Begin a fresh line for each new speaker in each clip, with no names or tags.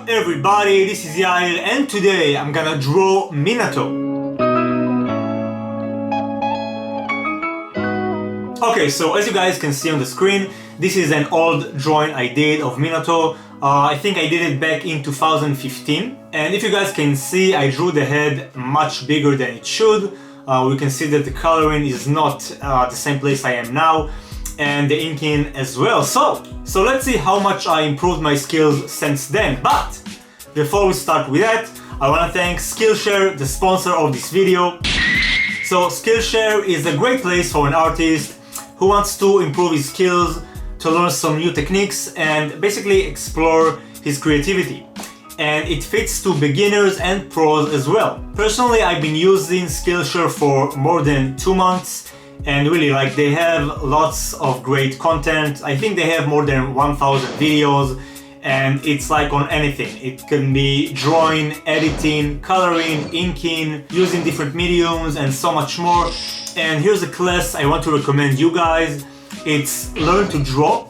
up everybody, this is Yair and today I'm gonna draw Minato. Okay, so as you guys can see on the screen, this is an old drawing I did of Minato. I think I did it back in 2015, and if you guys can see, I drew the head much bigger than it should. We can see that the coloring is not the same place I am now, and the inking as well. So let's see how much I improved my skills since then. But before we start with that, I want to thank Skillshare, the sponsor of this video. So Skillshare is a great place for an artist who wants to improve his skills, to learn some new techniques and basically explore his creativity. And it fits to beginners and pros as well. Personally, I've been using Skillshare for more than 2 months, and really, like, they have lots of great content. I think they have more than 1,000 videos, and it's like on anything. It can be drawing, editing, coloring, inking, using different mediums, and so much more. And here's a class I want to recommend you guys. It's Learn to Draw,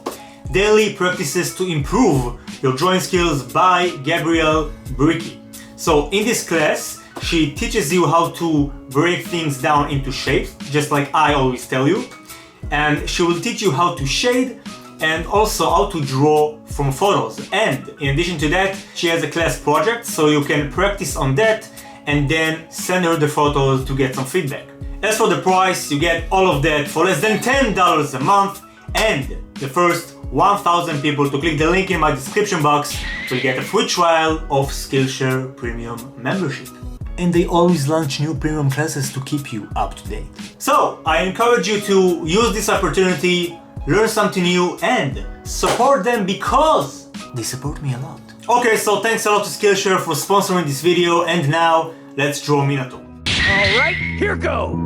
Daily Practices to Improve Your Drawing Skills by Gabrielle Bricky. So in this class, she teaches you how to break things down into shapes, just like I always tell you. And she will teach you how to shade and also how to draw from photos. And in addition to that, she has a class project, so you can practice on that and then send her the photos to get some feedback. As for the price, you get all of that for less than $10 a month, and the first 1,000 people to click the link in my description box will get a free trial of Skillshare Premium membership. And they always launch new premium classes to keep you up to date. So I encourage you to use this opportunity, learn something new, and support them because they support me a lot. Okay, so thanks a lot to Skillshare for sponsoring this video, and now let's draw Minato.
Alright, here goes!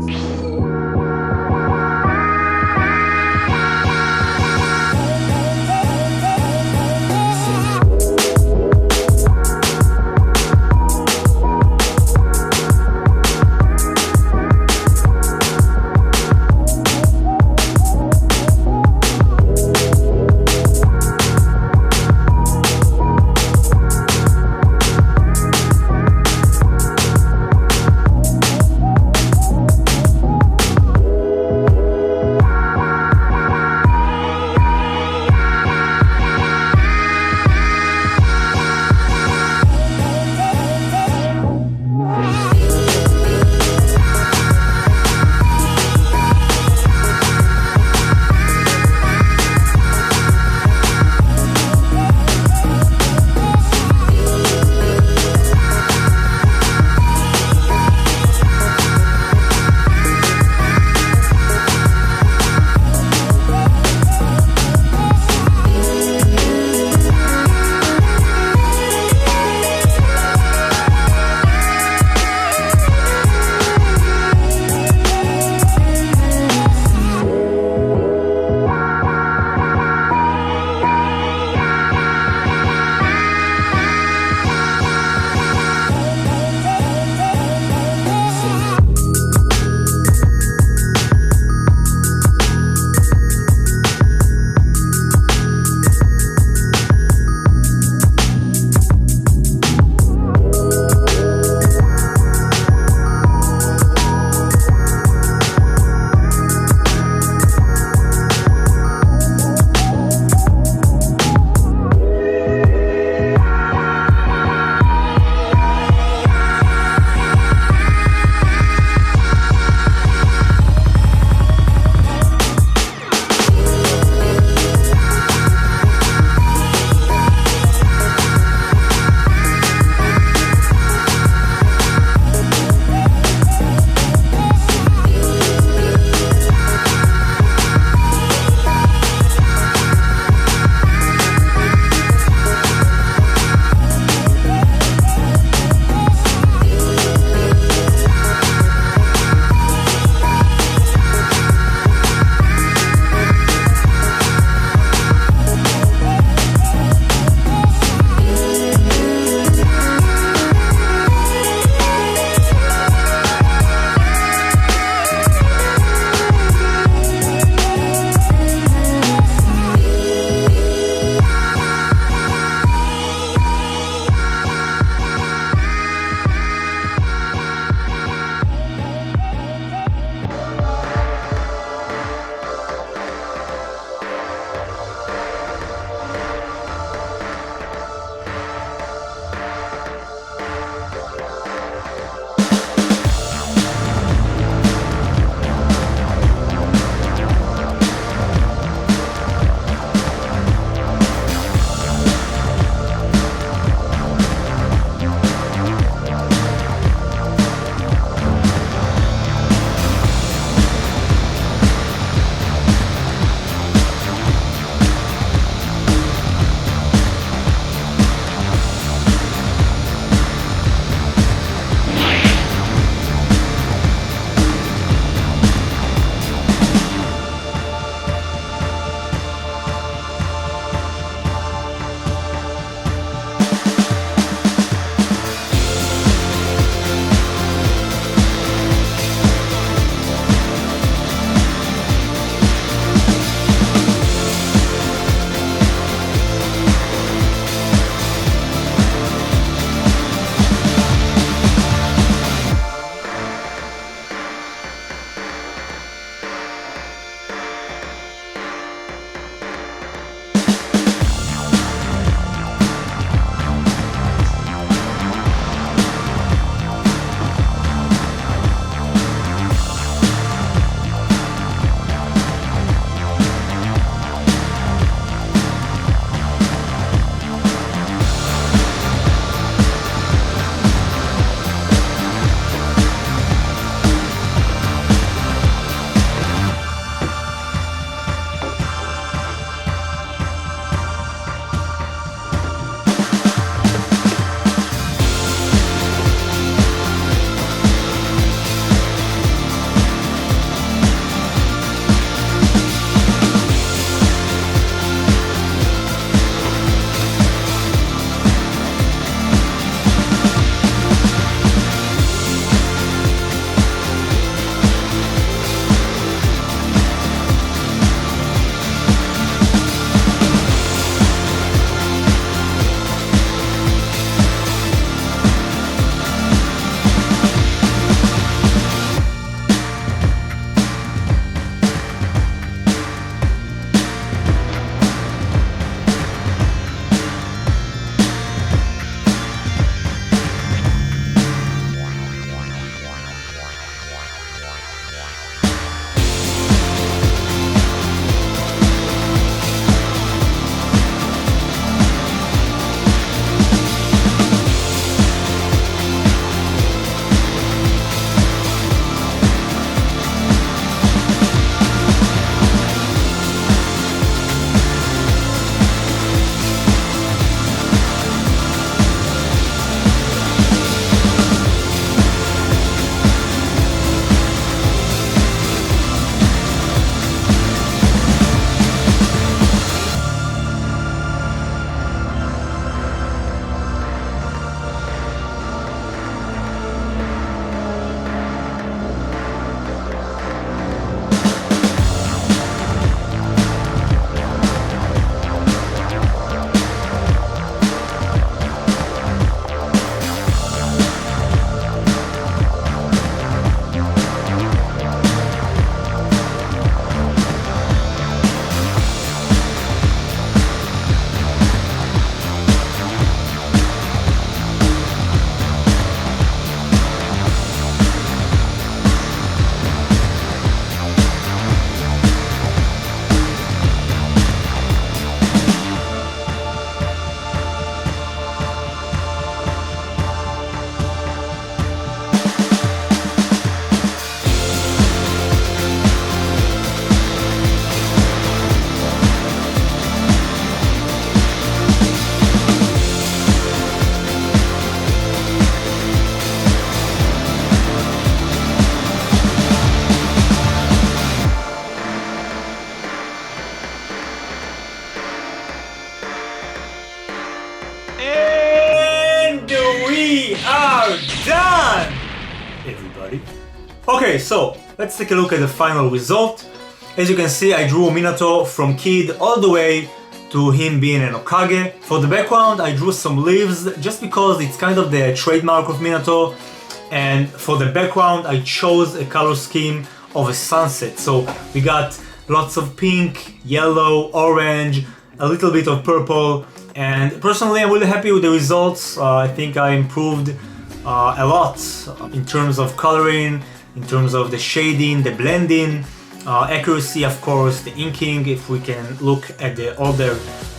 Okay, so let's take a look at the final result. As you can see, I drew Minato from kid all the way to him being an Hokage. For the background, I drew some leaves just because it's kind of the trademark of Minato. And for the background, I chose a color scheme of a sunset. So we got lots of pink, yellow, orange, a little bit of purple. And personally, I'm really happy with the results. I think I improved a lot in terms of coloring, in terms of the shading, the blending, accuracy, of course, the inking. If we can look at the older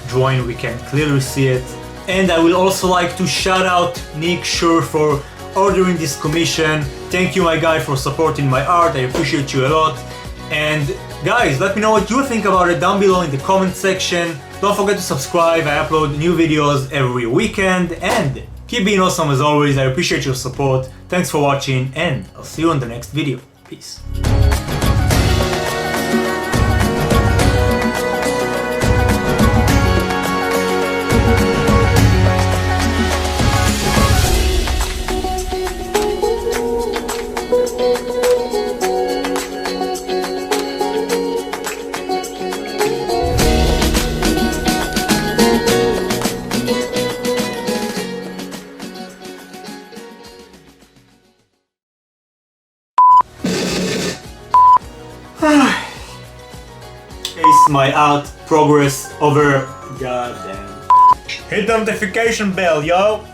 drawing, we can clearly see it. And I will also like to shout out Nick Schur for ordering this commission. Thank you, my guy, for supporting my art. I appreciate you a lot. And guys, let me know what you think about it down below in the comment section. Don't forget to subscribe. I upload new videos every weekend. And keep being awesome as always. I appreciate your support. Thanks for watching, and I'll see you in the next video. Peace. Ace my art progress over. God damn. Hit the notification bell, yo!